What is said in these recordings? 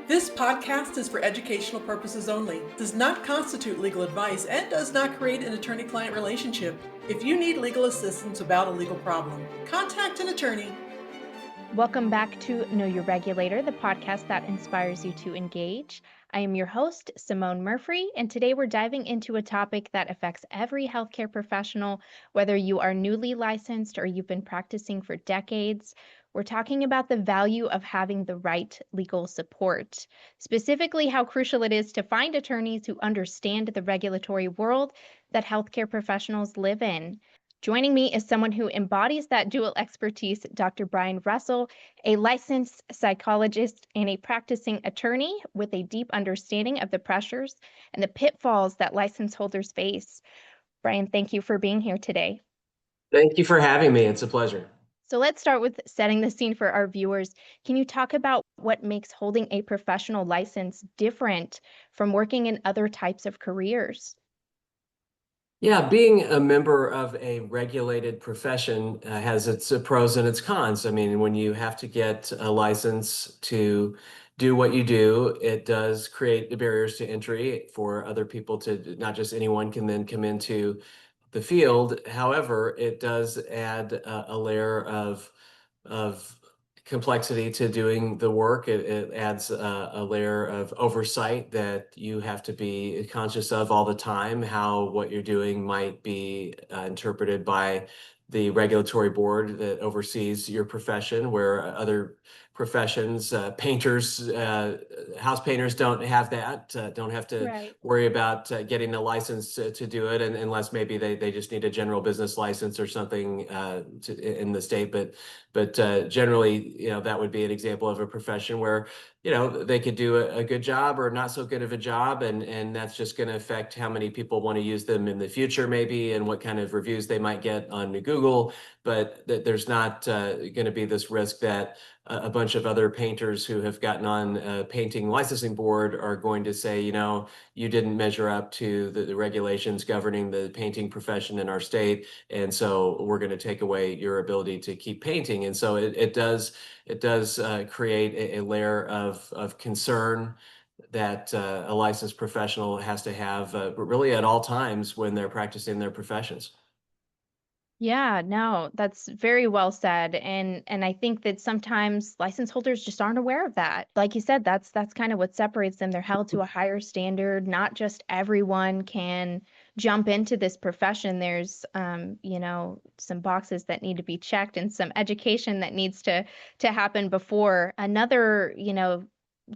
This podcast is for educational purposes only, does not constitute legal advice, and does not create an attorney-client relationship. If you need legal assistance about a legal problem, contact an attorney. Welcome back to Know Your Regulator, the podcast that inspires you to engage. I am your host, Simone Murphy, and today we're diving into a topic that affects every healthcare professional, whether you are newly licensed or you've been practicing for decades. We're talking about the value of having the right legal support, specifically how crucial it is to find attorneys who understand the regulatory world that healthcare professionals live in. Joining me is someone who embodies that dual expertise, Dr. Brian Russell, a licensed psychologist and a practicing attorney with a deep understanding of the pressures and the pitfalls that license holders face. Brian, thank you for being here today. Thank you for having me. It's a pleasure. So let's start with setting the scene for our viewers. Can you talk about what makes holding a professional license different from working in other types of careers? Yeah, being a member of a regulated profession has its pros and its cons. I mean, when you have to get a license to do what you do, it does create the barriers to entry for other people to, not just anyone can then come into the field. However, it does add a layer of complexity to doing the work. It adds a layer of oversight that you have to be conscious of all the time, how what you're doing might be interpreted by the regulatory board that oversees your profession, where other professions, painters, house painters don't have that, don't have to Right. worry about getting a license to do it, and unless maybe they just need a general business license or something in the state. But generally, that would be an example of a profession where, they could do a good job or not so good of a job, and that's just going to affect how many people want to use them in the future, maybe, and what kind of reviews they might get on Google. But there's not going to be this risk that a bunch of other painters who have gotten on a painting licensing board are going to say, you didn't measure up to the regulations governing the painting profession in our state, and so we're going to take away your ability to keep painting. And so it does create a layer of concern that a licensed professional has to have really at all times when they're practicing their professions. Yeah, no, that's very well said. And I think that sometimes license holders just aren't aware of that. Like you said, that's kind of what separates them. They're held to a higher standard. Not just everyone can jump into this profession. There's some boxes that need to be checked and some education that needs to happen before. Another,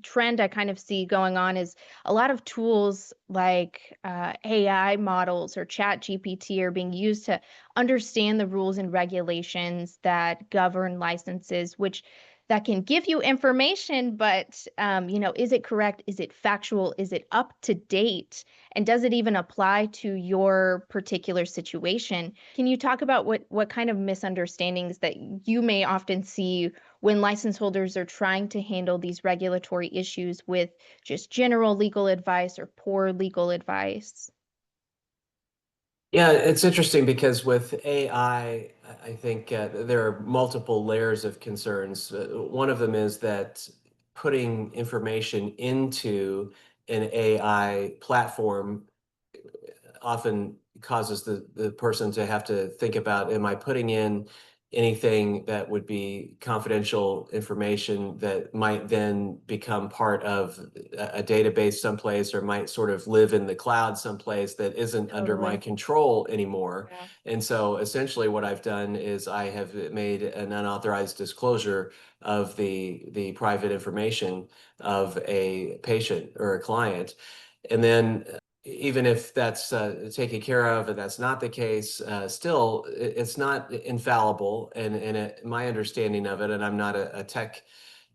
trend I kind of see going on is a lot of tools like AI models or Chat GPT are being used to understand the rules and regulations that govern licenses, which that can give you information, but is it correct? Is it factual? Is it up to date? And does it even apply to your particular situation? Can you talk about what kind of misunderstandings that you may often see when license holders are trying to handle these regulatory issues with just general legal advice or poor legal advice? Yeah, it's interesting because with I think there are multiple layers of concerns. One of them is that putting information into an AI platform often causes the person to have to think about, am I putting in anything that would be confidential information that might then become part of a database someplace, or might sort of live in the cloud someplace that isn't under my Totally. control anymore. Yeah. And so essentially what I've done is I have made an unauthorized disclosure of the private information of a patient or a client. And then even if that's taken care of and that's not the case, still it's not infallible. And my understanding of it, and I'm not a tech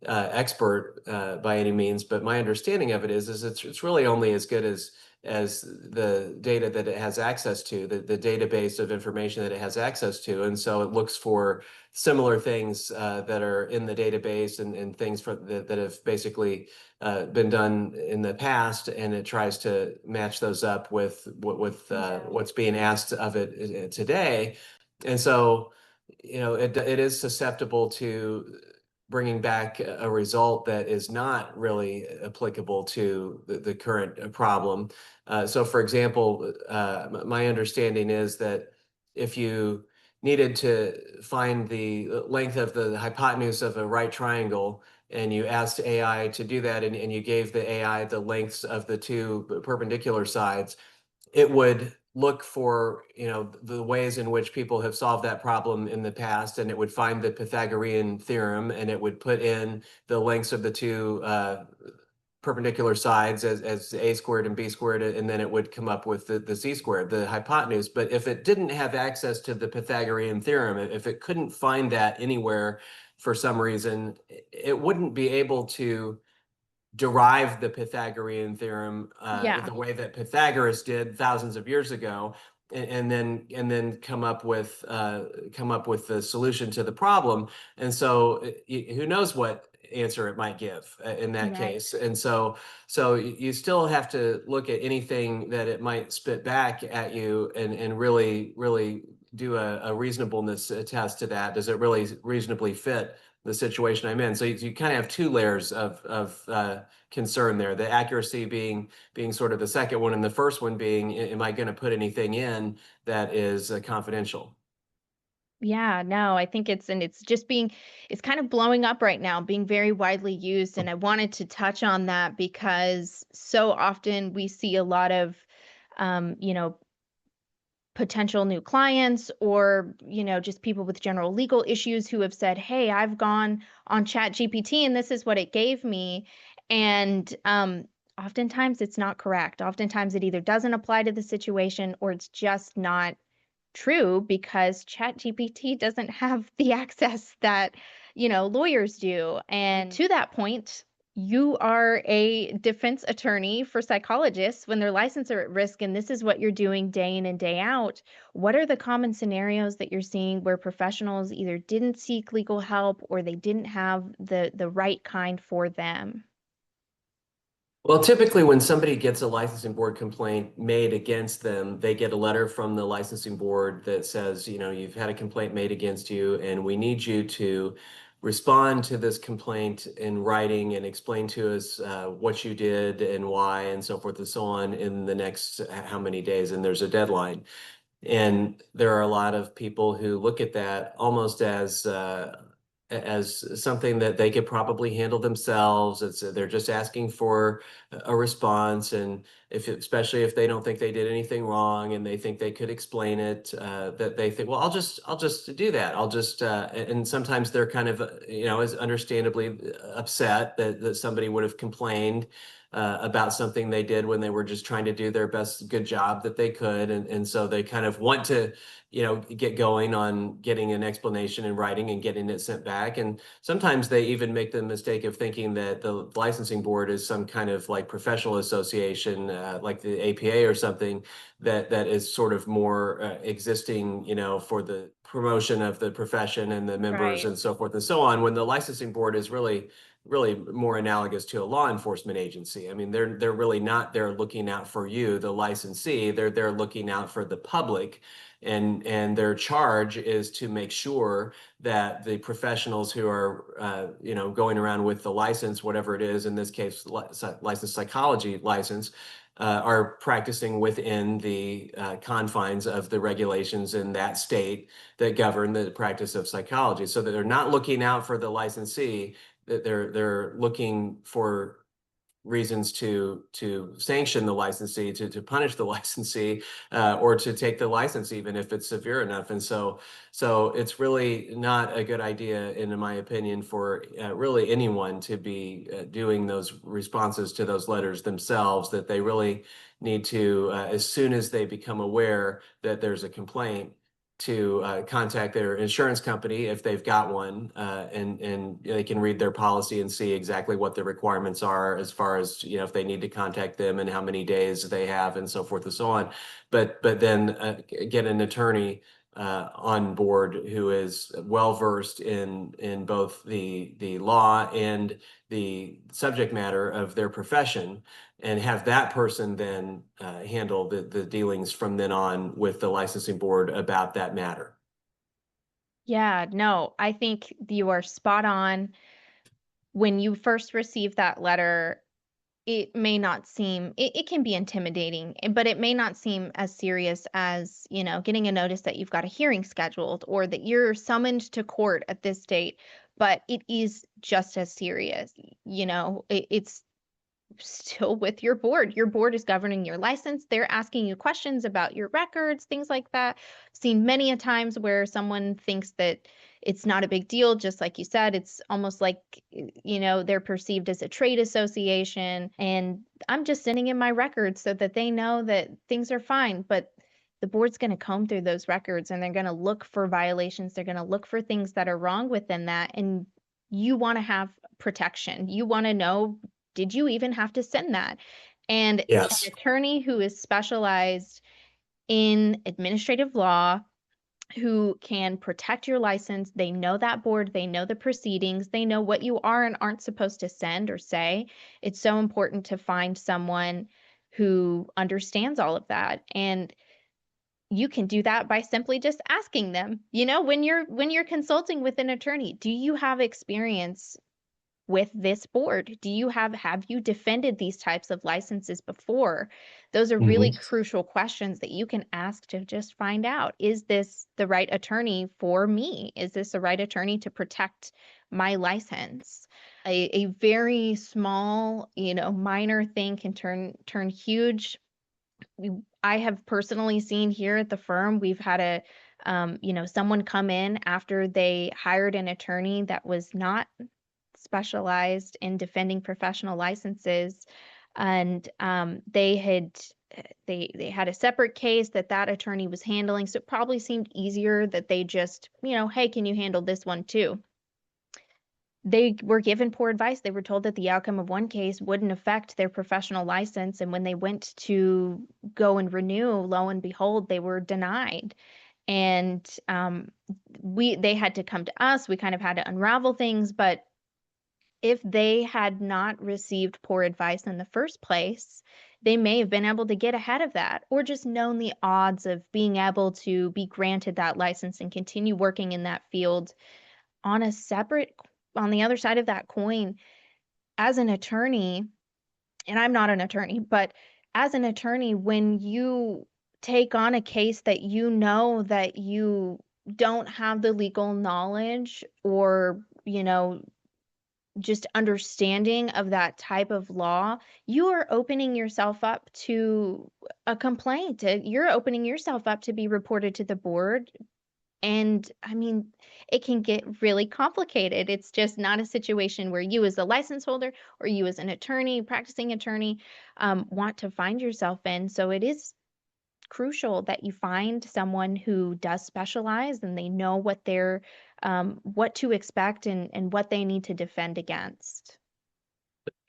expert by any means, but my understanding of it is it's really only as good as the data that it has access to, the database of information that it has access to. And so it looks for similar things that are in the database, and things that have basically been done in the past, and it tries to match those up with Yeah. what's being asked of it today. And so, it is susceptible to bringing back a result that is not really applicable to the current problem. So for example, my understanding is that if you needed to find the length of the hypotenuse of a right triangle, and you asked AI to do that, and you gave the AI the lengths of the two perpendicular sides, it would look for, the ways in which people have solved that problem in the past, and it would find the Pythagorean theorem, and it would put in the lengths of the two perpendicular sides as a squared and b squared, and then it would come up with the c squared, the hypotenuse. But if it didn't have access to the Pythagorean theorem, if it couldn't find that anywhere for some reason, it wouldn't be able to derive the Pythagorean theorem Yeah, the way that Pythagoras did thousands of years ago, and then come up with the solution to the problem. And so who knows what answer it might give in that right. case. And so you still have to look at anything that it might spit back at you, and really do a reasonableness test to that. Does it really reasonably fit the situation I'm in? So you kind of have two layers of concern there. The accuracy being sort of the second one, and the first one being, am I going to put anything in that is confidential? Yeah, no, I think it's just it's kind of blowing up right now, being very widely used. And I wanted to touch on that because so often we see a lot of, you know, potential new clients or, just people with general legal issues who have said, "Hey, I've gone on Chat GPT and this is what it gave me." And oftentimes it's not correct. Oftentimes it either doesn't apply to the situation or it's just not true because ChatGPT doesn't have the access that, lawyers do. And to that point, you are a defense attorney for psychologists when their license are at risk, and this is what you're doing day in and day out. What are the common scenarios that you're seeing where professionals either didn't seek legal help or they didn't have the right kind for them? Well, typically when somebody gets a licensing board complaint made against them, they get a letter from the licensing board that says, you've had a complaint made against you, and we need you to respond to this complaint in writing and explain to us what you did and why and so forth and so on in the next how many days, and there's a deadline. And there are a lot of people who look at that almost as something that they could probably handle themselves. They're just asking for a response, and especially if they don't think they did anything wrong and they think they could explain it, that they think, well, I'll just do that. And sometimes they're kind of as understandably upset that somebody would have complained about something they did when they were just trying to do their best good job that they could, and so they kind of want to get going on getting an explanation in writing and getting it sent back. And sometimes they even make the mistake of thinking that the licensing board is some kind of like professional association, like the APA or something, that is sort of more existing, for the promotion of the profession and the members Right. and so forth and so on, when the licensing board is really more analogous to a law enforcement agency. I mean, they're really not there looking out for you, the licensee. They're looking out for the public, and their charge is to make sure that the professionals who are going around with the license, whatever it is, in this case, licensed psychology license, are practicing within the confines of the regulations in that state that govern the practice of psychology, so that they're not looking out for the licensee, that they're looking for reasons to sanction the licensee, to punish the licensee, or to take the license even if it's severe enough. And so it's really not a good idea, in my opinion, for really anyone to be doing those responses to those letters themselves. That they really need to, as soon as they become aware that there's a complaint, to contact their insurance company if they've got one, and they can read their policy and see exactly what the requirements are as far as if they need to contact them and how many days they have and so forth and so on. But then get an attorney on board who is well versed in both the law and the subject matter of their profession, and have that person then handle the dealings from then on with the licensing board about that matter. Yeah, no, I think you are spot on. when you first receive that letter, it may not seem it can be intimidating, but it may not seem as serious as, getting a notice that you've got a hearing scheduled or that you're summoned to court at this date, but it is just as serious. It's still with your board. Your board is governing your license. They're asking you questions about your records, things like that. Seen many a times where someone thinks that it's not a big deal, just like you said. It's almost like, they're perceived as a trade association, and I'm just sending in my records so that they know that things are fine. But the board's going to comb through those records, and they're going to look for violations. They're going to look for things that are wrong within that. And you want to have protection. You want to know, did you even have to send that? And an Yes. attorney who is specialized in administrative law, who can protect your license, they know that board, they know the proceedings, they know what you are and aren't supposed to send or say. It's so important to find someone who understands all of that. And you can do that by simply just asking them, when you're consulting with an attorney, do you have experience with this board? Have you defended these types of licenses before? Those are really crucial questions that you can ask to just find out, is this the right attorney for me? Is this the right attorney to protect my license? A very small, minor thing can turn huge. I have personally seen here at the firm, we've had someone come in after they hired an attorney that was not specialized in defending professional licenses, and they had a separate case that attorney was handling, so it probably seemed easier that they just, hey, can you handle this one too? They were given poor advice. They were told that the outcome of one case wouldn't affect their professional license, and when they went to go and renew, lo and behold, they were denied. And they had to come to us. We kind of had to unravel things, but if they had not received poor advice in the first place, they may have been able to get ahead of that, or just known the odds of being able to be granted that license and continue working in that field. On the other side of that coin, as an attorney, and I'm not an attorney, but as an attorney, when you take on a case that you know that you don't have the legal knowledge or, just understanding of that type of law, you are opening yourself up to a complaint. You're opening yourself up to be reported to the board. And I mean, it can get really complicated. It's just not a situation where you, as a license holder, or you, as an attorney, practicing attorney, want to find yourself in. So it is crucial that you find someone who does specialize and they know what to expect and what they need to defend against.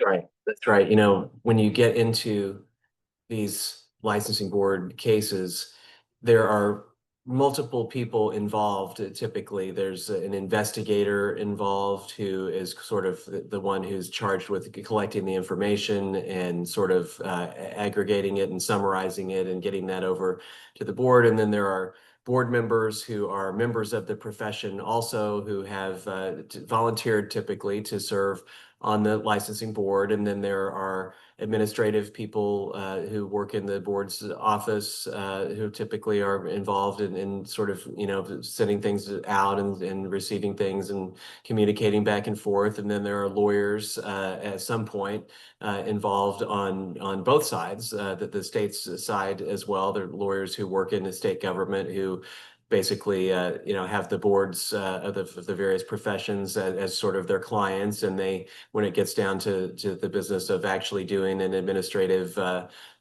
Right. That's right. When you get into these licensing board cases, there are multiple people involved. Typically, there's an investigator involved who is sort of the one who's charged with collecting the information and sort of aggregating it and summarizing it and getting that over to the board. And then there are board members who are members of the profession also, who have volunteered typically to serve on the licensing board. And then there are administrative people who work in the board's office who typically are involved in sort of, sending things out and receiving things and communicating back and forth. And then there are lawyers at some point involved on both sides, the state's side as well. There are lawyers who work in the state government who basically, have the boards of the various professions as sort of their clients. And when it gets down to the business of actually doing an administrative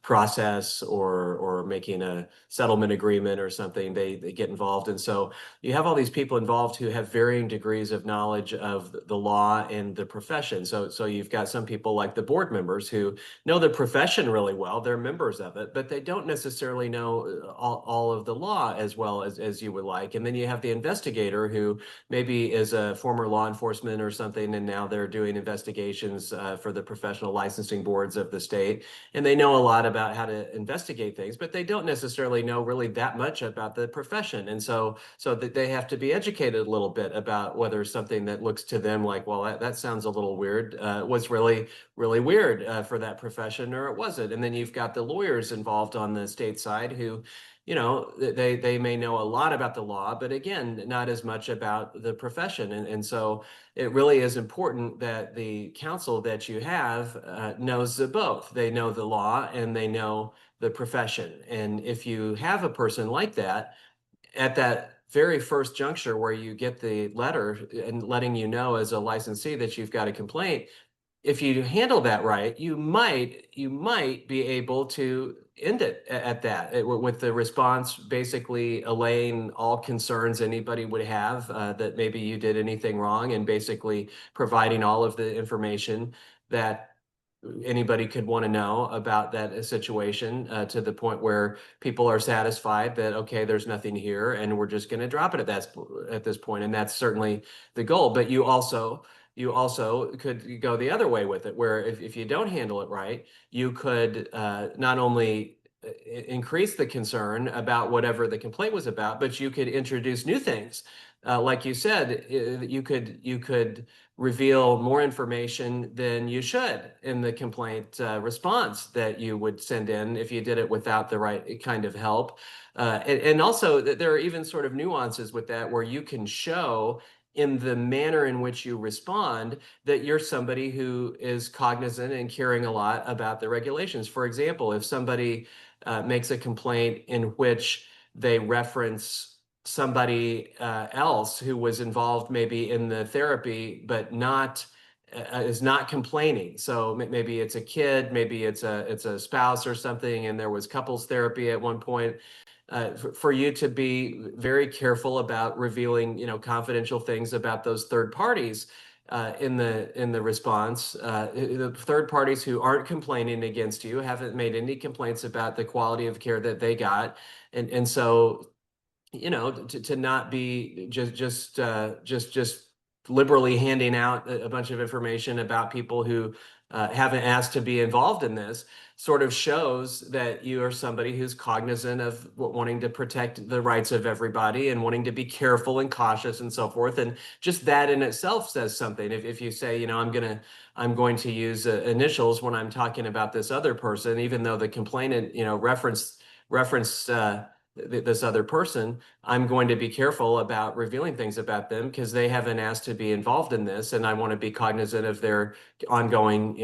process or making a settlement agreement or something, they get involved. And so you have all these people involved who have varying degrees of knowledge of the law and the profession. So you've got some people like the board members who know the profession really well. They're members of it, but they don't necessarily know all of the law as well as you would like. And then you have the investigator who maybe is a former law enforcement or something, and now they're doing investigations for the professional licensing boards of the state. And they know a lot about how to investigate things, but they don't necessarily know really that much about the profession. And so that they have to be educated a little bit about whether something that looks to them like, well, that sounds a little weird, was really, really weird for that profession, or it wasn't. And then you've got the lawyers involved on the state side who, they may know a lot about the law, but again, not as much about the profession. And so it really is important that the counsel that you have knows both. They know the law and they know the profession. And if you have a person like that, at that very first juncture where you get the letter and letting you know as a licensee that you've got a complaint, if you handle that right, you might be able to end it at that, with the response basically allaying all concerns anybody would have that maybe you did anything wrong, and basically providing all of the information that anybody could want to know about that situation, to the point where people are satisfied that, okay, there's nothing here and we're just going to drop it at this point. And that's certainly the goal. But you also could go the other way with it, where if you don't handle it right, you could not only increase the concern about whatever the complaint was about, but you could introduce new things. Like you said, you could reveal more information than you should in the complaint response that you would send in if you did it without the right kind of help. And also, there are even sort of nuances with that, where you can show in the manner in which you respond that you're somebody who is cognizant and caring a lot about the regulations. For example, if somebody makes a complaint in which they reference somebody else who was involved maybe in the therapy, but is not complaining. So maybe it's a kid, maybe it's a spouse or something, and there was couples therapy at one point. For you to be very careful about revealing, confidential things about those third parties in the response. The third parties who aren't complaining against you, haven't made any complaints about the quality of care that they got, and so, to not be just liberally handing out a bunch of information about people who haven't asked to be involved in this, sort of shows that you are somebody who's cognizant of wanting to protect the rights of everybody and wanting to be careful and cautious and so forth. And just that in itself says something. If you say, I'm going to use initials when I'm talking about this other person, even though the complainant, referenced this other person, I'm going to be careful about revealing things about them because they haven't asked to be involved in this, and I want to be cognizant of their ongoing,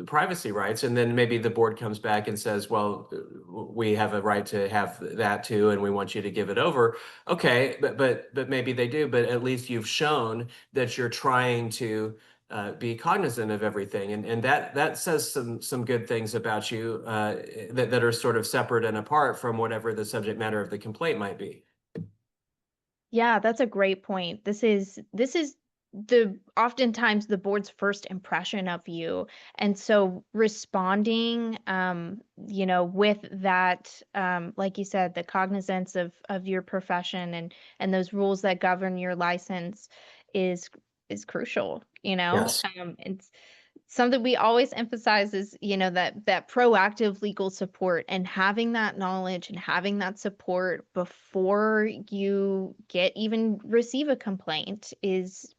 privacy rights. And then maybe the board comes back and says, well, we have a right to have that too, and we want you to give it over. Okay, but maybe they do, but at least you've shown that you're trying to be cognizant of everything, and that says some good things about you that are sort of separate and apart from whatever the subject matter of the complaint might be. Yeah, that's a great point. This is the oftentimes the board's first impression of you. And so responding with that like you said, the cognizance of your profession and those rules that govern your license is is crucial, Yes. it's something we always emphasize is, that proactive legal support, and having that knowledge and having that support before you even receive a complaint is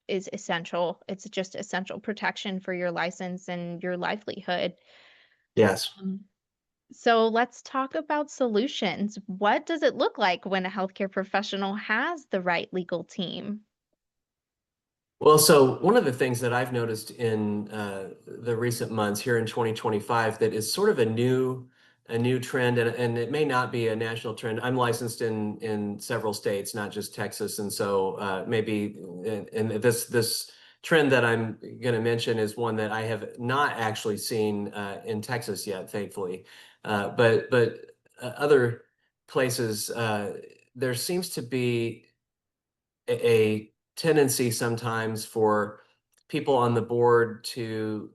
essential. It's just essential protection for your license and your livelihood. Yes. Um, so let's talk about solutions. What does it look like when a healthcare professional has the right legal team? Well, so one of the things that I've noticed in the recent months here in 2025 that is sort of a new trend, and it may not be a national trend. I'm licensed in several states, not just Texas, and so maybe and this trend that I'm going to mention is one that I have not actually seen in Texas yet, thankfully, but other places there seems to be a tendency sometimes for people on the board to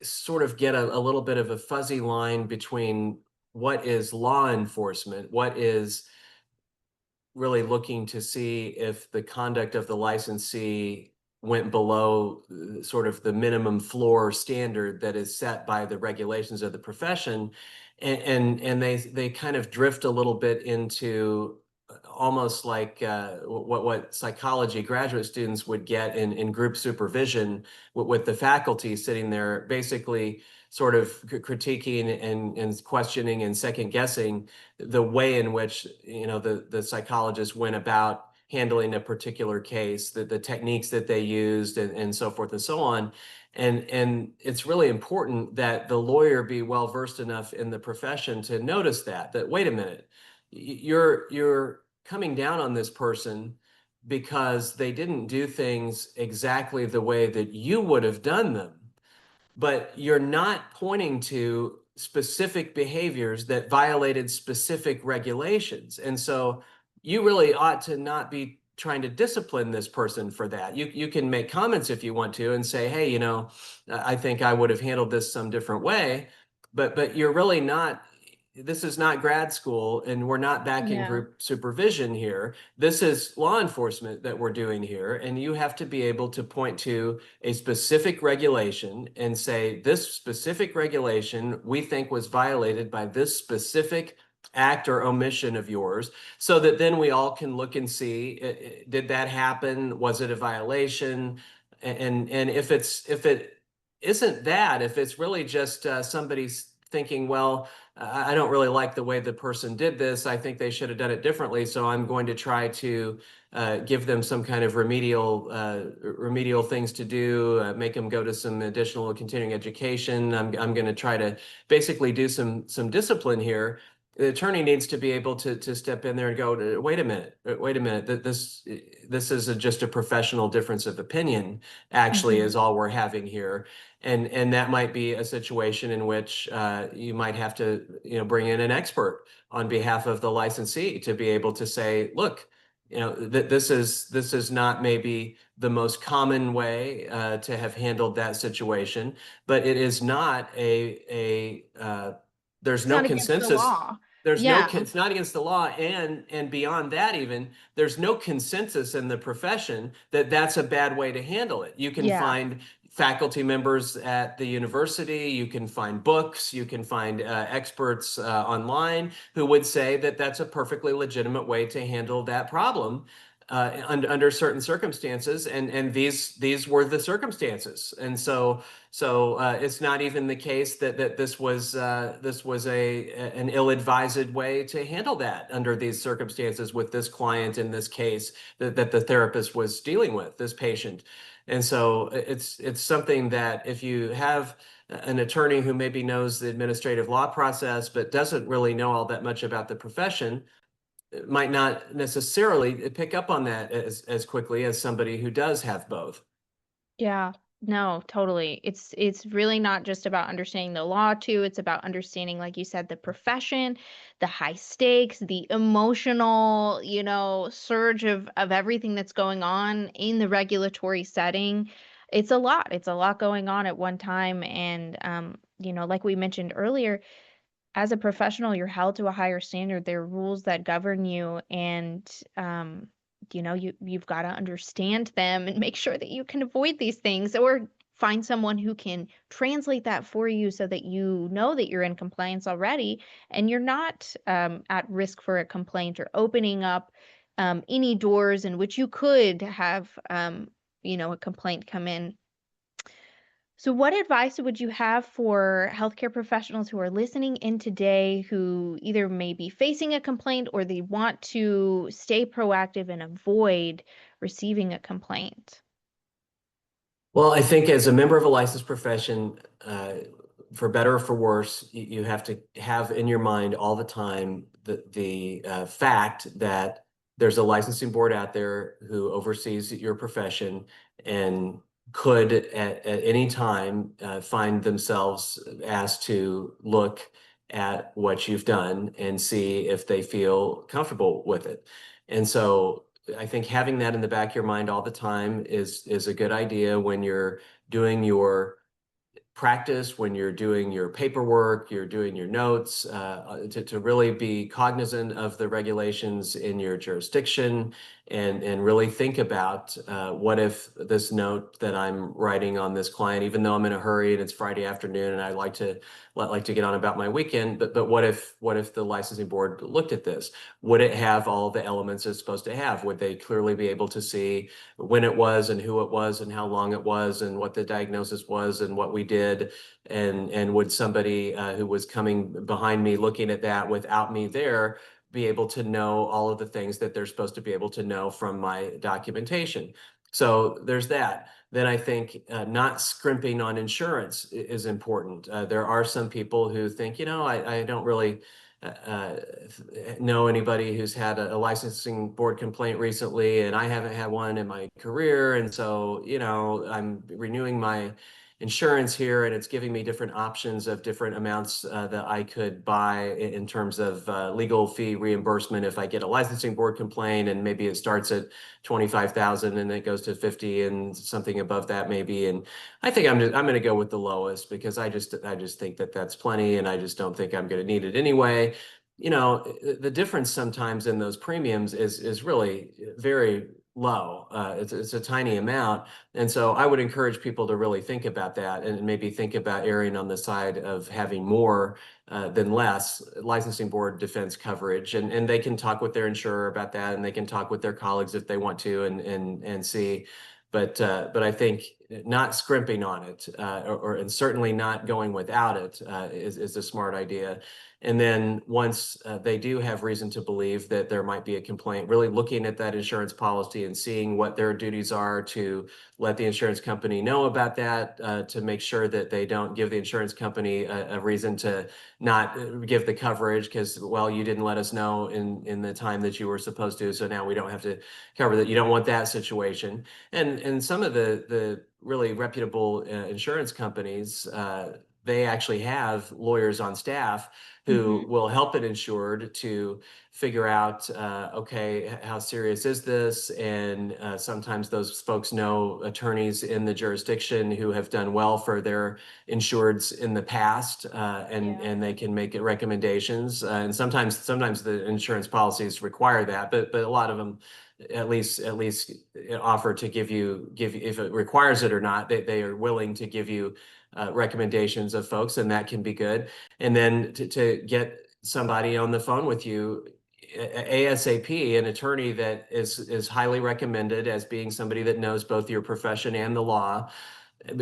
sort of get a little bit of a fuzzy line between what is law enforcement, what is really looking to see if the conduct of the licensee went below sort of the minimum floor standard that is set by the regulations of the profession, and they kind of drift a little bit into almost like what psychology graduate students would get in group supervision with the faculty sitting there basically sort of critiquing and questioning and second guessing the way in which the psychologist went about handling a particular case, the techniques that they used, and so forth and so on. And it's really important that the lawyer be well versed enough in the profession to notice that wait a minute, you're coming down on this person because they didn't do things exactly the way that you would have done them, but you're not pointing to specific behaviors that violated specific regulations. And so you really ought to not be trying to discipline this person for that. You can make comments if you want to and say, hey, I think I would have handled this some different way, but you're really not. This is not grad school, and we're not back in group supervision here. This is law enforcement that we're doing here, and you have to be able to point to a specific regulation and say, this specific regulation we think was violated by this specific act or omission of yours, so that then we all can look and see, did that happen? Was it a violation? And if it isn't that, if it's really just somebody's thinking, well, I don't really like the way the person did this. I think they should have done it differently. So I'm going to try to give them some kind of remedial things to do, make them go to some additional continuing education. I'm going to try to basically do some discipline here. The attorney needs to be able to step in there and go, wait a minute, this is just a professional difference of opinion, actually, is all we're having here. And that might be a situation in which you might have to bring in an expert on behalf of the licensee to be able to say, look, this is not maybe the most common way to have handled that situation, but it is not there's no consensus. It's not against the law, and beyond that, even there's no consensus in the profession that that's a bad way to handle it. You can find faculty members at the university, you can find books, you can find experts online who would say that that's a perfectly legitimate way to handle that problem under certain circumstances, and these were the circumstances. And so it's not even the case that this was an ill-advised way to handle that under these circumstances with this client in this case that the therapist was dealing with, this patient. And so it's something that if you have an attorney who maybe knows the administrative law process but doesn't really know all that much about the profession, might not necessarily pick up on that as quickly as somebody who does have both. Yeah, no, totally. It's really not just about understanding the law too. It's about understanding, like you said, the profession, the high stakes, the emotional, surge of everything that's going on in the regulatory setting. It's a lot. It's a lot going on at one time. And like we mentioned earlier, as a professional, you're held to a higher standard. There are rules that govern you, and you've got to understand them and make sure that you can avoid these things, or find someone who can translate that for you so that you know that you're in compliance already and you're not at risk for a complaint or opening up any doors in which you could have a complaint come in. So, what advice would you have for healthcare professionals who are listening in today who either may be facing a complaint or they want to stay proactive and avoid receiving a complaint? Well, I think as a member of a licensed profession, for better or for worse, you have to have in your mind all the time the fact that there's a licensing board out there who oversees your profession and could at any time find themselves asked to look at what you've done and see if they feel comfortable with it. And so I think having that in the back of your mind all the time is a good idea when you're doing your practice, when you're doing your paperwork, you're doing your notes, to really be cognizant of the regulations in your jurisdiction, and really think about what if this note that I'm writing on this client, even though I'm in a hurry and it's Friday afternoon and I like to get on about my weekend, but what if the licensing board looked at this? Would it have all the elements it's supposed to have? Would they clearly be able to see when it was and who it was and how long it was and what the diagnosis was and what we did? And would somebody who was coming behind me looking at that without me there be able to know all of the things that they're supposed to be able to know from my documentation? So there's that. Then I think not scrimping on insurance is important. There are some people who think, I don't really uh, know anybody who's had a licensing board complaint recently, and I haven't had one in my career. And so, I'm renewing my insurance here, and it's giving me different options of different amounts that I could buy in terms of legal fee reimbursement if I get a licensing board complaint, and maybe it starts at 25,000 and it goes to 50 and something above that maybe. And I think I'm going to go with the lowest, because I just think that that's plenty, and I just don't think I'm going to need it anyway. The difference sometimes in those premiums is really very low. It's a tiny amount. And so I would encourage people to really think about that, and maybe think about erring on the side of having more than less licensing board defense coverage. And they can talk with their insurer about that, and they can talk with their colleagues if they want to, and see. But I think not scrimping on it, and certainly not going without it, is a smart idea. And then once they do have reason to believe that there might be a complaint, really looking at that insurance policy and seeing what their duties are to let the insurance company know about that, to make sure that they don't give the insurance company a reason to not give the coverage because, well, you didn't let us know in the time that you were supposed to, so now we don't have to cover that. You don't want that situation. And some of the really reputable insurance companies, they actually have lawyers on staff who Mhm. will help an insured to figure out, okay, how serious is this? And sometimes those folks know attorneys in the jurisdiction who have done well for their insureds in the past, and Yeah. they can make recommendations. And sometimes the insurance policies require that, but a lot of them at least offer to give you if it requires it or not. They are willing to give you recommendations of folks, and that can be good. And then to get somebody on the phone with you ASAP, an attorney that is highly recommended as being somebody that knows both your profession and the law.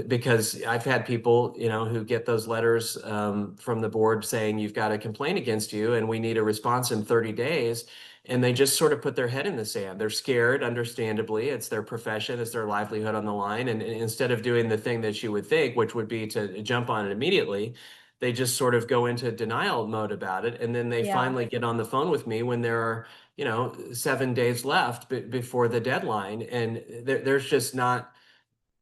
Because I've had people, who get those letters from the board saying you've got a complaint against you and we need a response in 30 days. And they just sort of put their head in the sand. They're scared, understandably. It's their profession, it's their livelihood on the line. And instead of doing the thing that you would think, which would be to jump on it immediately, they just sort of go into denial mode about it. And then they Yeah. finally get on the phone with me when there are, 7 days left before the deadline. And there's just not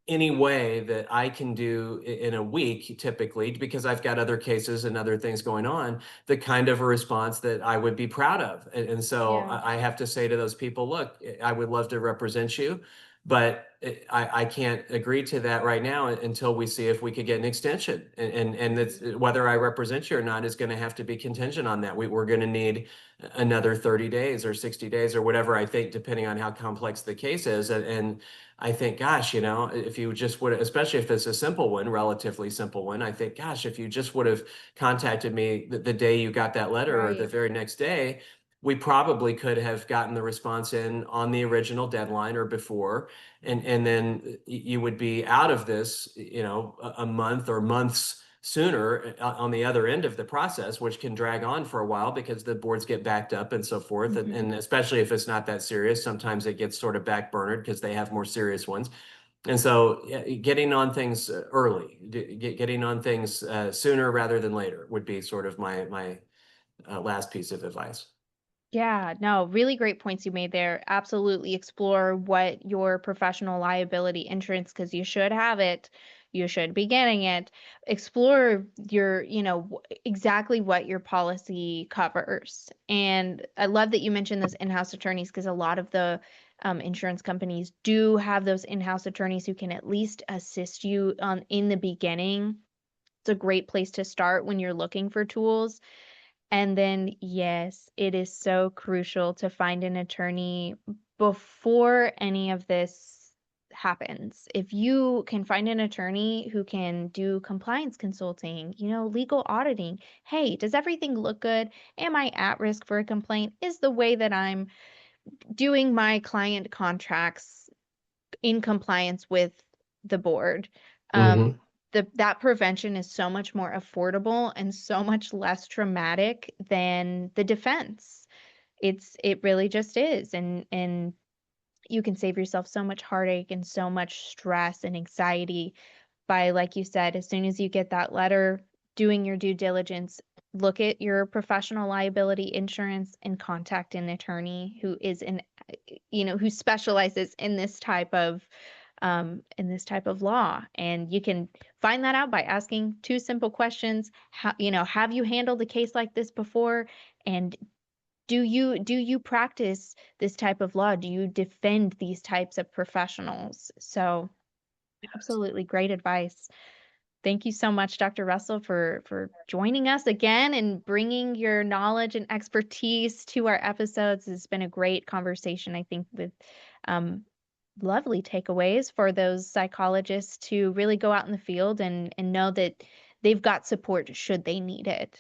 any way that I can do in a week, typically, because I've got other cases and other things going on, the kind of a response that I would be proud of. And so Yeah. I have to say to those people, look, I would love to represent you, but I can't agree to that right now until we see if we could get an extension. And it's, whether I represent you or not is going to have to be contingent on that. We're going to need another 30 days or 60 days or whatever, I think, depending on how complex the case is. And I think, gosh, if you just would, especially if it's a simple one, relatively simple one, I think, gosh, if you just would have contacted me the day you got that letter or the Right. very next day, we probably could have gotten the response in on the original deadline or before. And then you would be out of this, a month or months sooner on the other end of the process, which can drag on for a while because the boards get backed up and so forth. And, Mhm. and especially if it's not that serious, sometimes it gets sort of backburnered because they have more serious ones. And so getting on things early, getting on things sooner rather than later would be sort of my last piece of advice. Yeah, no, really great points you made there. Absolutely explore what your professional liability insurance, because you should have it, you should be getting it. Explore your, exactly what your policy covers. And I love that you mentioned those in-house attorneys, because a lot of the insurance companies do have those in-house attorneys who can at least assist you in the beginning It's a great place to start when you're looking for tools. And then, yes, it is so crucial to find an attorney before any of this happens. If you can find an attorney who can do compliance consulting, legal auditing, hey, does everything look good? Am I at risk for a complaint? Is the way that I'm doing my client contracts in compliance with the board? Mhm. That prevention is so much more affordable and so much less traumatic than the defense. It really just is. And you can save yourself so much heartache and so much stress and anxiety by, like you said, as soon as you get that letter, doing your due diligence, look at your professional liability insurance and contact an attorney who is who specializes in this type of law. And you can find that out by asking two simple questions. Have you handled a case like this before? And do you practice this type of law? Do you defend these types of professionals? So absolutely great advice. Thank you so much, Dr. Russell, for joining us again and bringing your knowledge and expertise to our episodes. It's been a great conversation, I think, with um, lovely takeaways for those psychologists to really go out in the field and know that they've got support should they need it.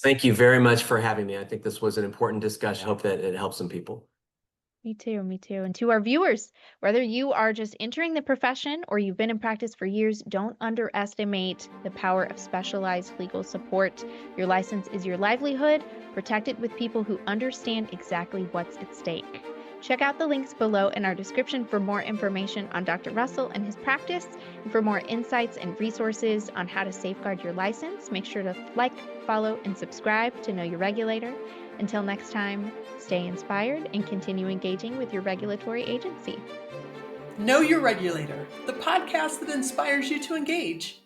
Thank you very much for having me. I think this was an important discussion. Hope that it helps some people. Me too, me too. And to our viewers, whether you are just entering the profession or you've been in practice for years, don't underestimate the power of specialized legal support. Your license is your livelihood. Protect it with people who understand exactly what's at stake. Check out the links below in our description for more information on Dr. Russell and his practice, and for more insights and resources on how to safeguard your license. Make sure to like, follow, and subscribe to know your regulator. Until next time, stay inspired and continue engaging with your regulatory agency. Know Your Regulator, the podcast that inspires you to engage.